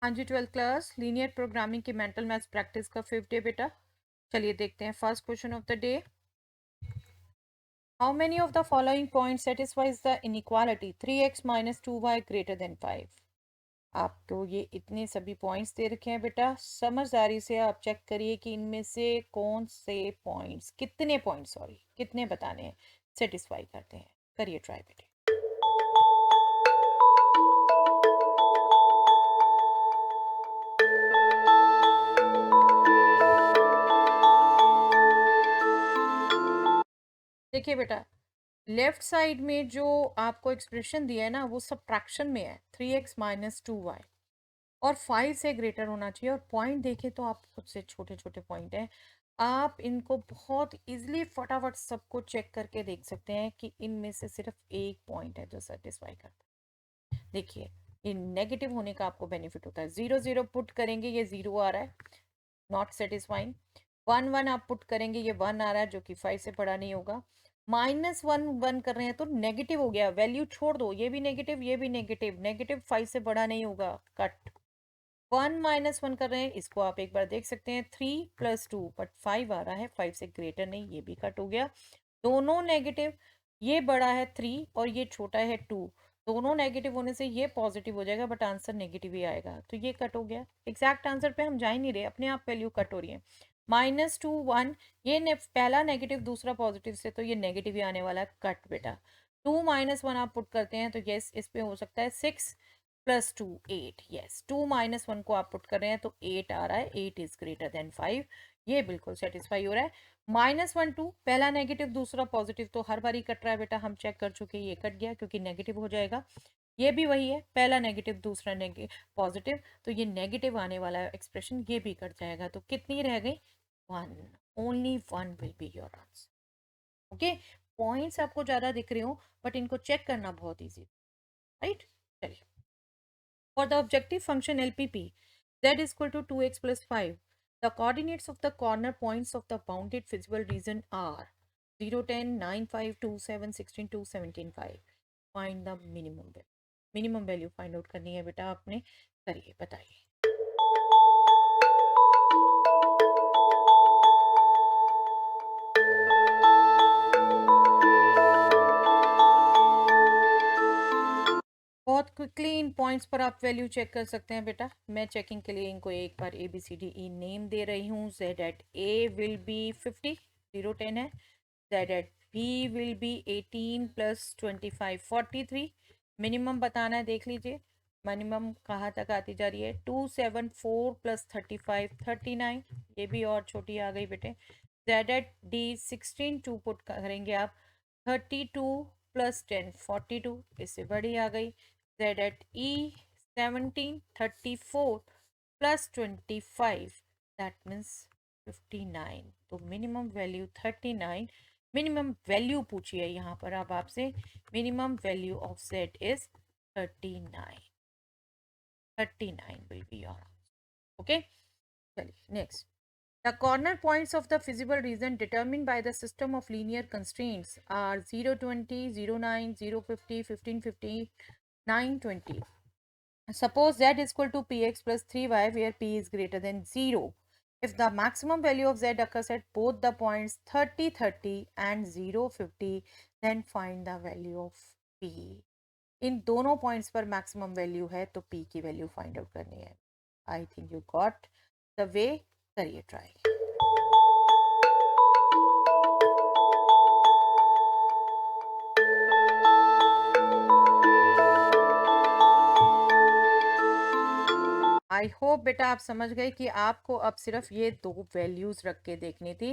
हाँ जी, 12th class linear programming की mental maths practice का 5th डे बेटा। चलिए देखते हैं first question of the day. How many of the following point satisfies the inequality 3x minus 2y greater than 5। आपको ये इतने सभी पॉइंट्स दे रखे हैं बेटा, समझदारी से आप चेक करिए कि इनमें से कौन से पॉइंट्स, कितने पॉइंट्स, सॉरी कितने बताने हैं, सेटिस्फाई करते हैं। करिए ट्राई बेटे। देखिए बेटा, लेफ्ट साइड में जो आपको एक्सप्रेशन दिया है ना, वो सब्ट्रैक्शन में है, 3x माइनस 2y, और 5 से ग्रेटर होना चाहिए। और पॉइंट देखें तो आप खुद से, छोटे छोटे पॉइंट हैं, आप इनको बहुत इजीली फटाफट सबको चेक करके देख सकते हैं कि इनमें से सिर्फ एक पॉइंट है जो सेटिस्फाई करता है। देखिए, ये नेगेटिव होने का आपको बेनिफिट होता है। 0 0 पुट करेंगे, ये 0 आ रहा है, नॉट सेटिस्फाइंग। 1 1 आप पुट करेंगे, ये 1 आ रहा है जो कि 5 से बड़ा नहीं होगा। -1 1 कर रहे हैं तो नेगेटिव हो गया, वैल्यू छोड़ दो, ये भी नेगेटिव, ये भी नेगेटिव, नेगेटिव 5 से बड़ा नहीं होगा, कट। 1 -1 कर रहे हैं, इसको आप एक बार देख सकते हैं, 3 + 2, बट 5 आ रहा है, 5 से ग्रेटर नहीं, ये भी कट हो गया। दोनों नेगेटिव, ये बड़ा है 3 और ये छोटा है 2, दोनों नेगेटिव होने से ये पॉजिटिव हो जाएगा, बट आंसर नेगेटिव ही आएगा, तो ये कट हो गया। एग्जैक्ट आंसर पे हम जा ही नहीं रहे, अपने आप वैल्यू कट हो रही है। -2 1, ये पहला नेगेटिव दूसरा पॉजिटिव से, तो ये नेगेटिव ही आने वाला है, कट बेटा। 2 -1 आप पुट करते हैं तो यस, इस पे हो सकता है 6 + 2 8, यस। 2 -1 को आप पुट कर रहे हैं तो 8 आ रहा है, 8 इज ग्रेटर देन 5, ये बिल्कुल सेटिस्फाई हो रहा है। -1 2, पहला नेगेटिव दूसरा पॉजिटिव, तो हर बार ही कट रहा है बेटा, हम चेक कर चुके हैं, ये कट गया क्योंकि नेगेटिव हो जाएगा। ये भी वही है, पहला नेगेटिव दूसरा पॉजिटिव, तो ये नेगेटिव आने वाला है एक्सप्रेशन, ये भी कट जाएगा, तो कितनी रह गई, 1, only 1 will be your answer. Okay, points आपको ज्यादा दिख रहे हो बट इनको चेक करना बहुत ईजी, राइट। चलिए, for the objective function LPP, z is equal to 2x plus 5. The coordinates of the corner points of the bounded feasible region are 0, 10, 9, 5, 2, 7, 16, 2, 17, 5. Find the minimum value. Minimum value find out करनी है बेटा आपने, करिए बताइए। बहुत quickly in points पर आप value check कर सकते हैं बेटा। मैं चेकिंग के लिए इनको एक बार ABCDE नेम दे रही हूँ। Z at A will be 50, 0 10 है। Z at B will be 18 + 25 43। Minimum बताना है, देख लीजिए मिनिमम कहाँ तक आती जा रही है, 274 + 35 39, ये भी और छोटी आ गई बेटे। Z at D 16 2 पुट करेंगे आप, 32 + 10 42, इससे बड़ी आ गई। Z at E 17 34 + 25, that means 59, तो मिनिमम वैल्यू 39। मिनिमम वैल्यू पूछिए यहाँ पर अब आपसे, minimum value of Z is 39, 39 will be your answer. Okay, चलिए next. The corner points of the feasible region determined by the system of linear constraints are 0 20, 0 9, 0 50, 15 50, 9 20. Suppose z is equal to px plus 3y where p is greater than 0. If the maximum value of z occurs at both the points 30 30 and 0 50, then find the value of p. इन दोनों points पर maximum value है तो p की value find out करनी है। I think you got the way, करिए try. I hope बेटा आप समझ गए कि आपको अब सिर्फ ये दो वैल्यूज रख के देखनी थी।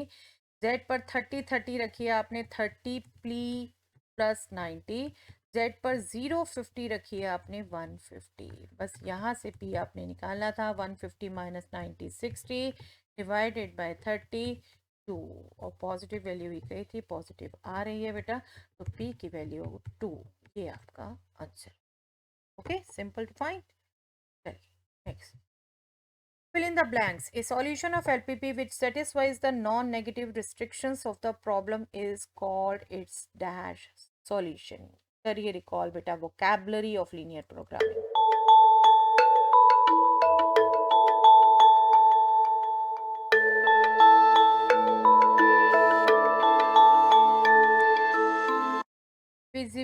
z पर 30 30 रखिए आपने, 30 प्ली + 90। z पर 0 50 रखिए आपने, 150। बस यहाँ से p आपने निकालना था, 150 - 90 60 डिवाइडेड बाय 32, और पॉजिटिव वैल्यू ही कही थी, पॉजिटिव आ रही है बेटा, तो p की वैल्यू 2, ये आपका answer. Okay, simple to find. चलिए next. Fill in the blanks. A solution of LPP which satisfies the non-negative restrictions of the problem is called its dash solution. करिए recall बेटा vocabulary of linear programming.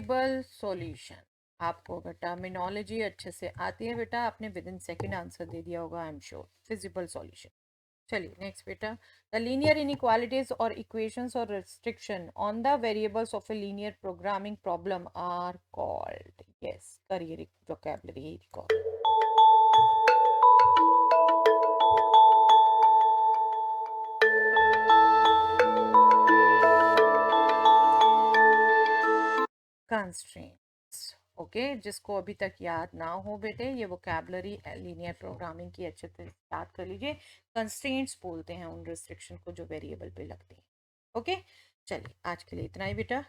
Feasible solution. आपको अगर terminology अच्छे से आती है बेटा, आपने विद इन सेकेंड आंसर दे दिया होगा, I am sure. Feasible solution. चलिए नेक्स्ट बेटा, द लीनियर इनइक्वालिटीज और इक्वेशंस और restriction on the variables of a linear programming problem are called. Yes, करिए वोकैबुलरी रिकॉर्ड। कंस्ट्रेंट्स। ओके, जिसको अभी तक याद ना हो बेटे, ये वोकैबुलरी लीनियर प्रोग्रामिंग की अच्छे से याद कर लीजिए। कंस्ट्रेंट्स बोलते हैं उन रिस्ट्रिक्शन को जो वेरिएबल पे लगती हैं। ओके, चलिए आज के लिए इतना ही बेटा।